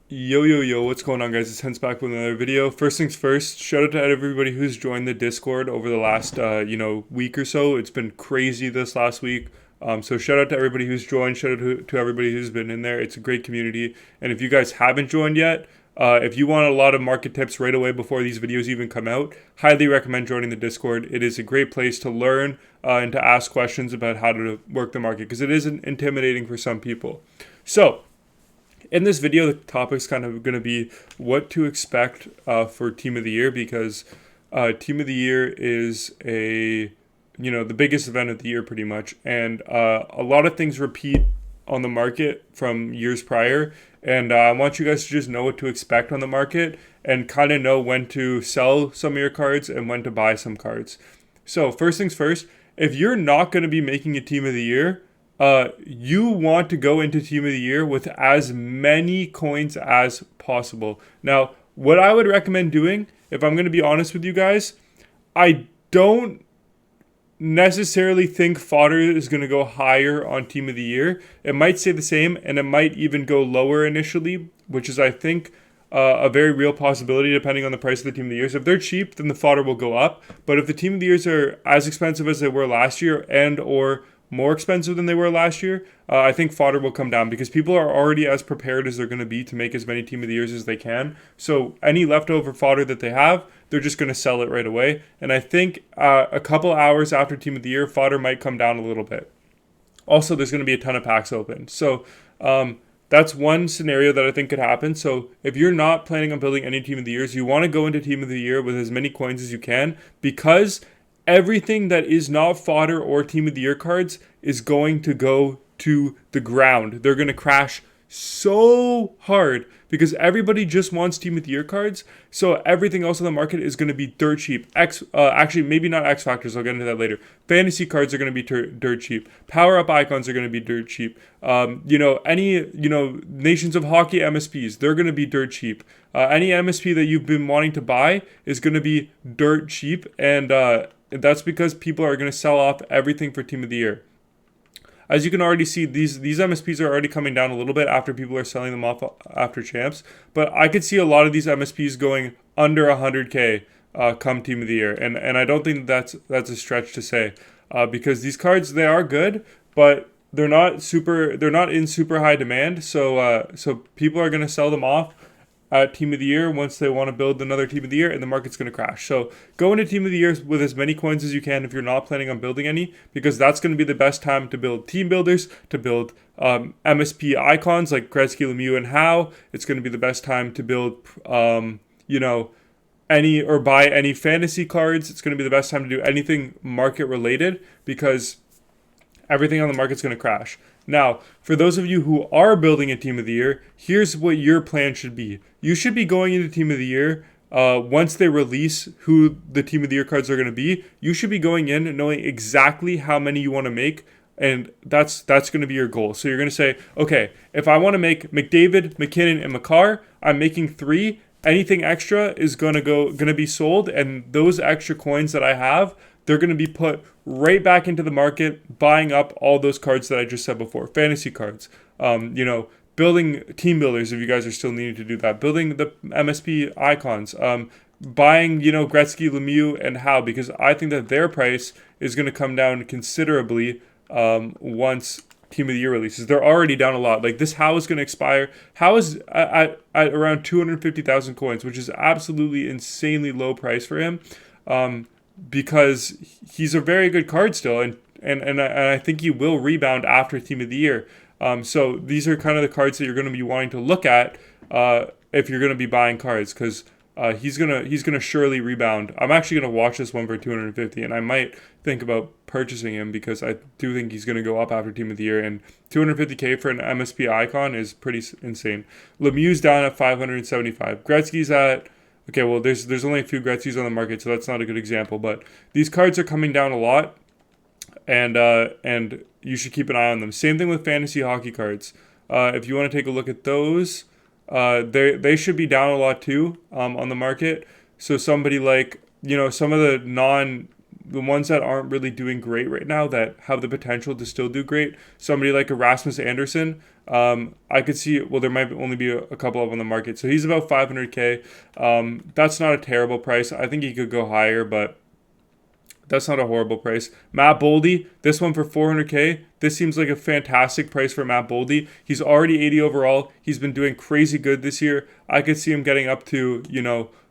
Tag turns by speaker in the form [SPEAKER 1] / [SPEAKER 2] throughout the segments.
[SPEAKER 1] Yo, what's going on, guys? It's Hens back with another video. First things first, shout out to everybody who's joined the Discord over the last, week or so. It's been crazy this last week. So shout out to everybody who's joined. Shout out to everybody who's been in there. It's a great community. And if you guys haven't joined yet, if you want a lot of market tips right away before these videos even come out, highly recommend joining the Discord. It is a great place to learn and to ask questions about how to work the market because it is intimidating for some people. So, in this video, the topic's kind of going to be what to expect for Team of the Year because Team of the Year is the biggest event of the year pretty much. And a lot of things repeat on the market from years prior. And I want you guys to just know what to expect on the market and kind of know when to sell some of your cards and when to buy some cards. So, first things first, if you're not going to be making a Team of the Year, you want to go into Team of the Year with as many coins as possible. Now, what I would recommend doing, if I'm going to be honest with you guys, I don't necessarily think fodder is going to go higher on Team of the Year. It might stay the same, and it might even go lower initially, which is, I think, a very real possibility depending on the price of the Team of the Year. So if they're cheap, then the fodder will go up. But if the Team of the Years are as expensive as they were last year and or more expensive than they were last year, I think fodder will come down because people are already as prepared as they're going to be to make as many Team of the Years as they can. So any leftover fodder that they have, they're just going to sell it right away. And I think a couple hours after Team of the Year, fodder might come down a little bit. Also, there's going to be a ton of packs open. So that's one scenario that I think could happen. So if you're not planning on building any Team of the Years, you want to go into Team of the Year with as many coins as you can because everything that is not fodder or Team of the Year cards is going to go to the ground. They're going to crash so hard because everybody just wants Team of the Year cards. So everything else on the market is going to be dirt cheap. Actually, maybe not X Factors. I'll get into that later. Fantasy cards are going to be dirt cheap. Power Up Icons are going to be dirt cheap. Nations of Hockey MSPs, they're going to be dirt cheap. Any MSP that you've been wanting to buy is going to be dirt cheap. And that's because people are going to sell off everything for Team of the Year. As you can already see, these MSPs are already coming down a little bit after people are selling them off after champs. But I could see a lot of these MSPs going under 100K come Team of the Year, and I don't think that's a stretch to say because these cards, they are good, but they're not in super high demand. So people are going to sell them off at Team of the Year once they want to build another Team of the Year, and the market's going to crash. So go into Team of the Year with as many coins as you can if you're not planning on building any, because that's going to be the best time to build team builders, to build MSP icons like Gretzky, Lemieux, and Howe. It's going to be the best time to build, any or buy any fantasy cards. It's going to be the best time to do anything market related because everything on the market's going to crash. Now, for those of you who are building a Team of the Year, here's what your plan should be. You should be going into Team of the Year once they release who the Team of the Year cards are going to be. You should be going in knowing exactly how many you want to make, and that's going to be your goal. So you're going to say, okay, if I want to make McDavid, McKinnon, and McCarr, I'm making 3. Anything extra is going to be sold, and those extra coins that I have, they're going to be put right back into the market, buying up all those cards that I just said before. Fantasy cards, building team builders if you guys are still needing to do that. Building the MSP icons, buying, Gretzky, Lemieux, and Howe, because I think that their price is going to come down considerably once Team of the Year releases. They're already down a lot. Like this Howe is going to expire. Howe is at around 250,000 coins, which is absolutely insanely low price for him. Because he's a very good card still, and I think he will rebound after Team of the Year. So these are kind of the cards that you're going to be wanting to look at if you're going to be buying cards, because he's gonna surely rebound. I'm actually gonna watch this one for 250, and I might think about purchasing him because I do think he's gonna go up after Team of the Year. And 250K for an MSP icon is pretty insane. Lemieux's down at 575. Gretzky's at, okay, well, there's only a few Gretzky's on the market, so that's not a good example. But these cards are coming down a lot, and you should keep an eye on them. Same thing with fantasy hockey cards. If you want to take a look at those, they should be down a lot too on the market. So somebody like, some of the the ones that aren't really doing great right now that have the potential to still do great. Somebody like Erasmus Anderson, I could see. Well, there might only be a couple of on the market, so he's about 500K. That's not a terrible price. I think he could go higher, but that's not a horrible price. Matt Boldy, this one for 400K. This seems like a fantastic price for Matt Boldy. He's already 80 overall. He's been doing crazy good this year. I could see him getting up to,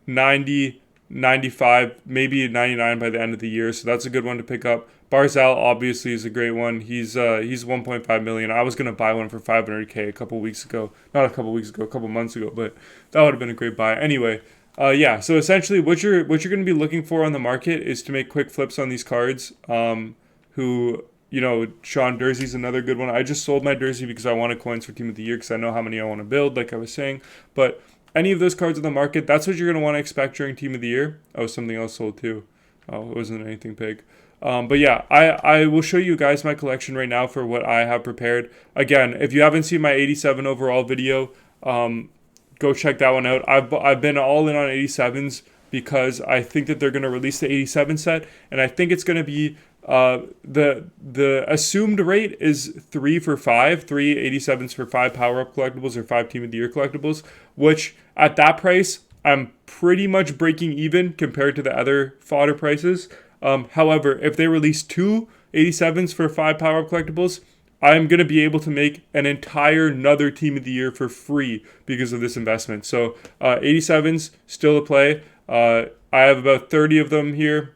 [SPEAKER 1] 90, 95, maybe 99 by the end of the year. So that's a good one to pick up. Barzal obviously is a great one. He's 1.5 million. I was gonna buy one for 500K a couple weeks ago. Not a couple weeks ago, a couple months ago, but that would have been a great buy. Anyway, yeah, so essentially what you're going to be looking for on the market is to make quick flips on these cards. Sean Dursey's another good one. I just sold my Dursey because I wanted coins for Team of the Year because I know how many I want to build, like I was saying. But any of those cards on the market, that's what you're going to want to expect during Team of the Year. Oh, something else sold too. Oh, it wasn't anything big. But yeah, I will show you guys my collection right now for what I have prepared. Again, if you haven't seen my 87 overall video, go check that one out. I've been all in on 87s because I think that they're going to release the 87 set, and I think it's going to be the assumed rate is 3 for 5, 3 87s for 5 power up collectibles or 5 Team of the Year collectibles, which at that price I'm pretty much breaking even compared to the other fodder prices. However, if they release 2 87s for 5 power up collectibles, I'm going to be able to make an entire another Team of the Year for free because of this investment. So 87s, still a play. I have about 30 of them here,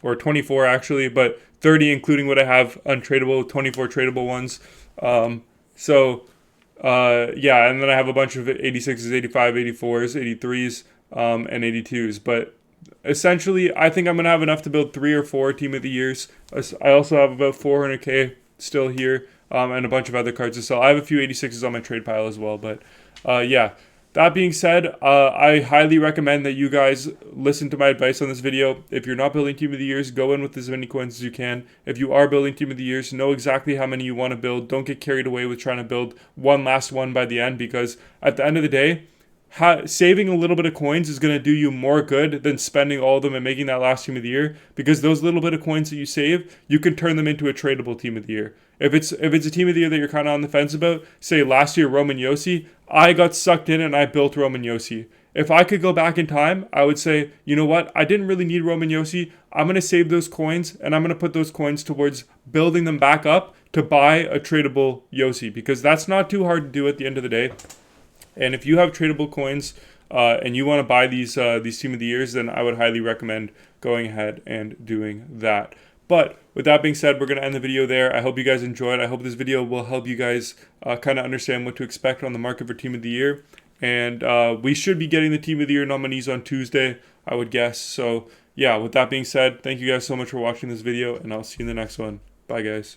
[SPEAKER 1] or 24 actually, but 30 including what I have untradeable, 24 tradable ones. Yeah, and then I have a bunch of 86s, 85, 84s, 83s, and 82s. But essentially, I think I'm going to have enough to build 3 or 4 Team of the Years. I also have about 400K still here, and a bunch of other cards to sell. I have a few 86s on my trade pile as well, but yeah. That being said, I highly recommend that you guys listen to my advice on this video. If you're not building Team of the Years, go in with as many coins as you can. If you are building Team of the Years, know exactly how many you want to build. Don't get carried away with trying to build one last one by the end, because at the end of the day, saving a little bit of coins is going to do you more good than spending all of them and making that last Team of the Year, because those little bit of coins that you save, you can turn them into a tradable Team of the Year. If it's a Team of the Year that you're kind of on the fence about, say last year Roman Yossi, I got sucked in and I built Roman Yossi. If I could go back in time, I would say, you know what, I didn't really need Roman Yossi. I'm going to save those coins, and I'm going to put those coins towards building them back up to buy a tradable Yossi, because that's not too hard to do at the end of the day. And if you have tradable coins and you want to buy these Team of the Years, then I would highly recommend going ahead and doing that. But with that being said, we're going to end the video there. I hope you guys enjoyed. I hope this video will help you guys kind of understand what to expect on the market for Team of the Year. And we should be getting the Team of the Year nominees on Tuesday, I would guess. So yeah, with that being said, thank you guys so much for watching this video, and I'll see you in the next one. Bye, guys.